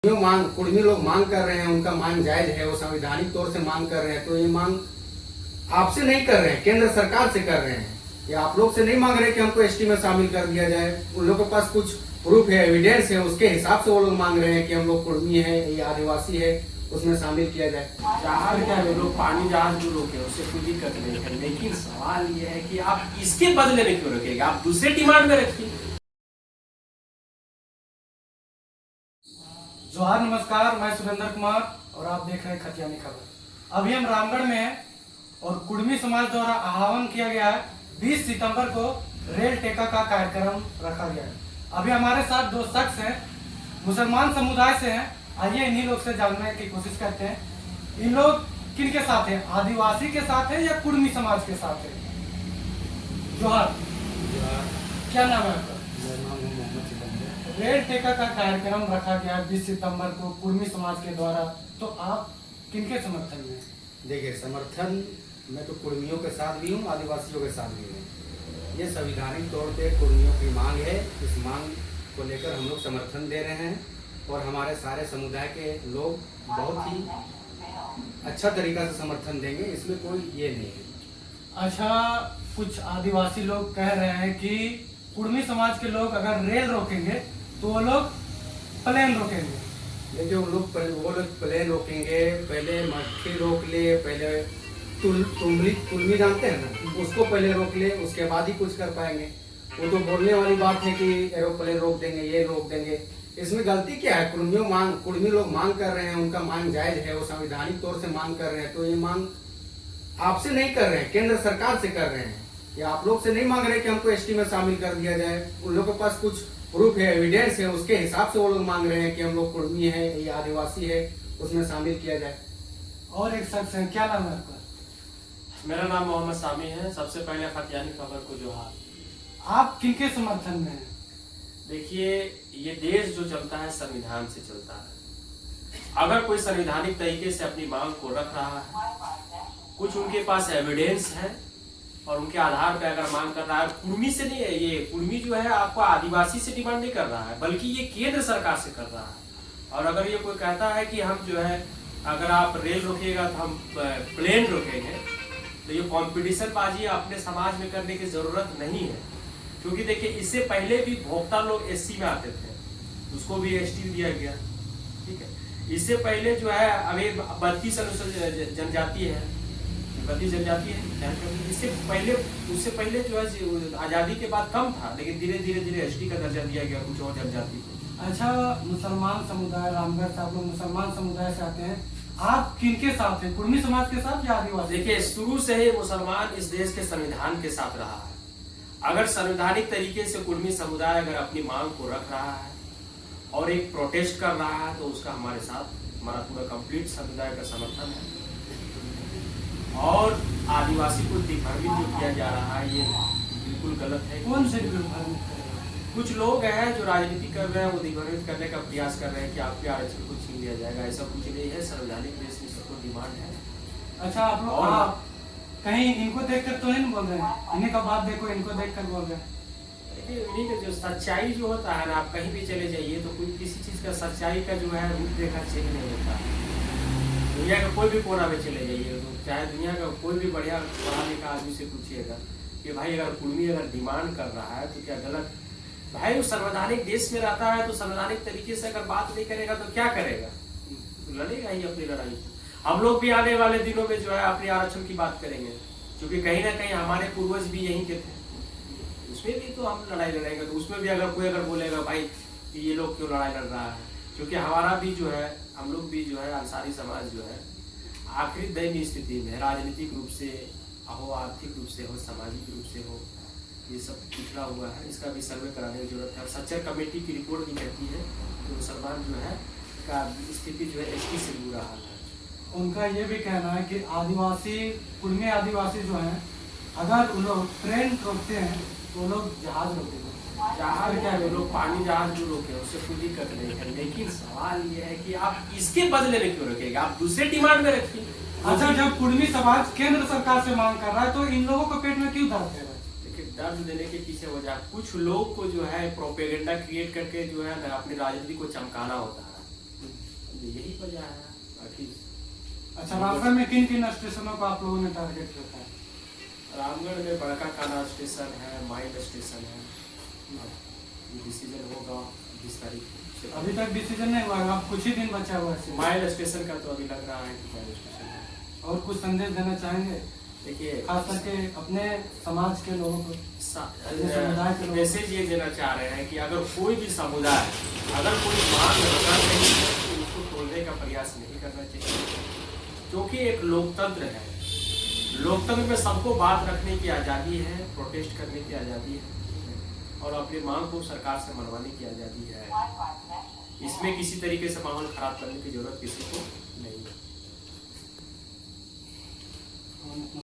जो मांग कुर्मी लोग मांग कर रहे हैं, उनका मांग जायज है, वो संवैधानिक तौर से मांग कर रहे हैं। तो ये मांग आपसे नहीं कर रहे हैं, केंद्र सरकार से कर रहे हैं। ये आप लोग से नहीं मांग रहे कि हमको एसटी में शामिल कर दिया जाए। उन लोगों के पास कुछ प्रूफ है, एविडेंस है, उसके हिसाब से वो लोग मांग रहे हैं कि हम लोग कुर्मी है, ये आदिवासी है, उसमें शामिल किया जाए। जहाज क्या है, लोग पानी जहाज जो रोके उससे कोई दिक्कत नहीं है, लेकिन सवाल ये है कि आप इसके बदले में क्यों रखेंगे, आप दूसरे डिमांड में रखिए। जोहार, नमस्कार। मैं सुरेंद्र कुमार और आप देख रहे हैं खतियानी खबर। अभी हम रामगढ़ में हैं और कुर्मी समाज द्वारा आह्वान किया गया है 20 सितंबर को रेल टेका का कार्यक्रम रखा गया है। अभी हमारे साथ दो शख्स हैं, मुसलमान समुदाय से हैं। आइए इन्हीं लोग से जानने की कोशिश करते हैं। इन लोग किन के साथ हैं, आदिवासी के साथ है या कुर्मी समाज के साथ है? जोहार, क्या नाम है आपका? रेल टेका का कार्यक्रम रखा गया 20 सितंबर को कुर्मी समाज के द्वारा, तो आप किनके समर्थन में? देखिए, समर्थन मैं तो कुर्मियों के साथ भी हूँ, आदिवासियों के साथ भी हूँ। ये संवैधानिक तौर पे कुर्मियों की मांग है। इस मांग को लेकर हम लोग समर्थन दे रहे हैं और हमारे सारे समुदाय के लोग बहुत ही अच्छा तरीका से समर्थन देंगे, इसमें कोई ये नहीं है। अच्छा, कुछ आदिवासी लोग कह रहे हैं कि कुर्मी समाज के लोग अगर रेल रोकेंगे तो वो लोग प्लेन रोकेंगे। देखिए, वो लोग प्लेन रोकेंगे, पहले मट्टी रोक ले, पहले कुर्मी जानते हैं ना, उसको पहले रोक ले, उसके बाद ही कुछ कर पाएंगे। वो तो बोलने वाली बात है कि एरोप्लेन रोक देंगे, ये रोक देंगे। इसमें गलती क्या है? कुर्मी लोग मांग कर रहे हैं, उनका मांग जायज है, वो संवैधानिक तौर से मांग कर रहे हैं। तो ये मांग आपसे नहीं कर रहे हैं, केंद्र सरकार से कर रहे हैं। ये आप लोग से नहीं मांग रहे कि हमको एसटी में शामिल कर दिया जाए। उन लोगों के पास कुछ प्रूफ है, एविडेंस है, उसके हिसाब से वो लोग मांग रहे हैं कि हम लोग कुर्मी है, ये आदिवासी है, उसमें शामिल किया जाए। और एक शख्स है, क्या नाम है आपका? मेरा नाम मोहम्मद सामी है। सबसे पहले खतियानी खबर को जोहार। आप किनके समर्थन में हैं? देखिए, ये देश जो चलता है संविधान से चलता है। अगर कोई संवैधानिक तरीके से अपनी मांग को रख रहा है, कुछ उनके पास एविडेंस है और उनके आधार पर अगर मांग कर रहा है, कुर्मी से नहीं है, ये कुर्मी जो है आपको आदिवासी से डिमांड नहीं कर रहा है, बल्कि ये केंद्र सरकार से कर रहा है। और अगर ये कोई कहता है कि हम जो है अगर आप रेल रोकेगा तो हम प्लेन रोकेंगे, तो ये कंपटीशन बाजी अपने समाज में करने की जरूरत नहीं है। क्योंकि देखिए, इससे पहले भी भोक्ता लोग एससी में आते थे, उसको भी एसटी दिया गया, ठीक है। इससे पहले जो है अभी 32 अनुसूचित जनजाति है, 32 जनजाति है। उससे पहले जो है आजादी के बाद कम था, लेकिन धीरे धीरे एसटी का दर्जा दिया गया कुछ और जनजाति को। अच्छा, मुसलमान समुदाय, रामगढ़ से आप लोग मुसलमान समुदाय से आते हैं, आप किनके साथ हैं, कुर्मी समाज के साथ या आदिवासी? देखिए, शुरू से ही मुसलमान इस देश के संविधान के साथ रहा है। अगर संवैधानिक तरीके से कुर्मी समुदाय अगर अपनी मांग को रख रहा है और एक प्रोटेस्ट कर रहा है, तो उसका हमारे साथ हमारा पूरा कंप्लीट समुदाय का समर्थन है। और आदिवासी को दिग्भ्रमित जो किया जा रहा है, ये बिल्कुल गलत है। कौन से दिग्भ्रमित कर रहे हैं? कुछ लोग हैं जो राजनीति कर रहे हैं, वो दिग्भ्रमित करने का प्रयास कर रहे हैं कि आपके आरक्षण को छीन लिया जाएगा। ऐसा कुछ नहीं है, संवैधानिक देश में सबको डिमांड है। अच्छा, आप लोग कहीं इनको देखकर तो नहीं बोल रहे हैं, इन्हीं का बात देखो, इनको देखकर बोल रहे हैं। इन्हीं का जो सच्चाई जो होता है ना, आप कहीं भी चले जाइए तो कोई किसी चीज का सच्चाई का जो है रूपरेखा चेक नहीं होता है। दुनिया का कोई भी कोना में चले जाइए, तो चाहे दुनिया का कोई भी बढ़िया पढ़ा लिखा आदमी से पूछिएगा कि भाई अगर कुर्मी अगर डिमांड कर रहा है तो क्या गलत? भाई वो संवैधानिक देश में रहता है, तो संवैधानिक तरीके से अगर बात नहीं करेगा तो क्या करेगा? तो लड़ेगा ही अपनी लड़ाई। हम लोग भी आने वाले दिनों में जो है अपने आरक्षण की बात करेंगे, क्योंकि कहीं ना कहीं हमारे पूर्वज भी यहीं के थे, उसमें भी तो हम लड़ाई लड़ेंगे। तो उसमें भी अगर कोई बोलेगा भाई कि ये लोग क्यों लड़ाई लड़ रहा है, क्योंकि हमारा भी जो है, हम लोग भी जो है अंसारी समाज जो है आखिरी दयनीय स्थिति में, राजनीतिक रूप से हो, आर्थिक रूप से हो, सामाजिक रूप से हो, ये सब पिछड़ा हुआ है। इसका भी सर्वे कराने की जरूरत है। और सच्चर कमेटी की रिपोर्ट भी कहती है कि मुसलमान जो है का स्थिति जो है एसटी से बुरा हाल है। उनका ये भी कहना है कि आदिवासी, कुर्मी आदिवासी जो हैं, अगर वो लोग ट्रेन रोकते हैं तो वो लोग जहाज रोकते हैं। जहाज क्या है, लोग पानी जहाज जो रोके उससे कोई दिक्कत नहीं है, लेकिन सवाल ये है कि आप इसके बदले में क्यों रखेंगे, आप दूसरे डिमांड में रखिए। अच्छा, जब कुर्मी समाज केंद्र सरकार से मांग कर रहा है, तो इन लोगों को पेट में क्यों दर्द है? देखिए, दर्द देने के पीछे वजह कुछ लोग को जो है प्रोपेगेंडा क्रिएट करके जो है अपनी राजनीति को चमकाना होता है। यही वजह है बाकी। अच्छा, रामगढ़ में किन किन स्टेशनों को आप लोगों ने टारगेट रखा है? रामगढ़ में बड़का काना स्टेशन है, माइल स्टेशन है। अब डिसीजन होगा 20 तारीख से। अभी तक डिसीजन नहीं हुआ है, अब कुछ ही दिन बचा हुआ है। माइल स्टेशन का तो अभी लग रहा है कि माइल स्टेशन है। और कुछ संदेश देना चाहेंगे देखिए, खास करके अपने समाज के लोगों को? समुदाय के लोग। मैसेज ये देना चाह रहे हैं कि अगर कोई भी समुदाय अगर कोई मांग रखना नहीं है तो उसको तोड़ने का प्रयास नहीं करना चाहिए, क्योंकि एक लोकतंत्र है। लोकतंत्र में सबको बात रखने की आज़ादी है, प्रोटेस्ट करने की आज़ादी है और अपनी मांग को सरकार से मनवाने की आज़ादी है। इसमें किसी तरीके से माहौल खराब करने की जरूरत किसी को नहीं है।